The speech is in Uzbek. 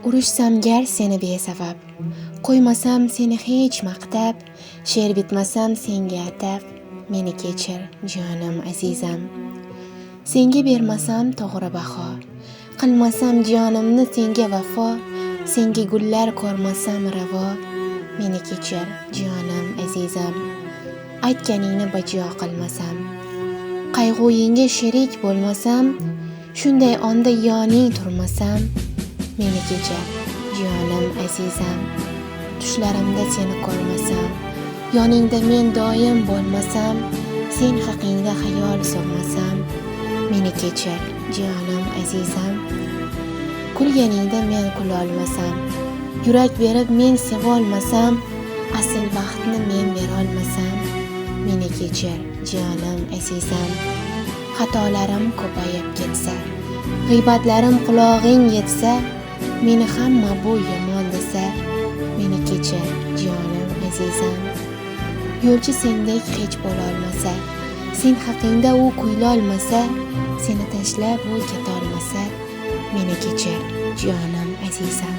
Urushsam gar seni besabab, qo'ymasam seni hech maqtab, she'r bitmasam senga atab, meni kechir jonim azizam. Senga bermasam to'g'ri baho, qilmasam jonimni senga vafo, senga gullar ko'rmasam ravo, meni kechir jonim azizam. Aytganingni bajo qilmasam, qayg'uyingga sherik bo'lmasam, shunday onda yoning turmasam, meni kechir jonim azizam. Tushlarimda seni ko'rmasam, yoningda men doim bo'lmasam, sen haqingda xayol surmasam, meni kechir jonim azizam. Kulganingda men kulolmasam, yurak berib men sevolmasam, asl baxtni men berolmasam, meni kechir jonim azizam. Xatolarim ko'payib ketsa, g'iybatlarim qulog'ing yetsa, meni hamma bu yomon desa, meni kechir jonim azizam. Yo'lchi sendek hech bo'lolmasa, sen haqingda u kuylolmasa, seni tashlab u ketolmasa, meni kechir jonim azizam.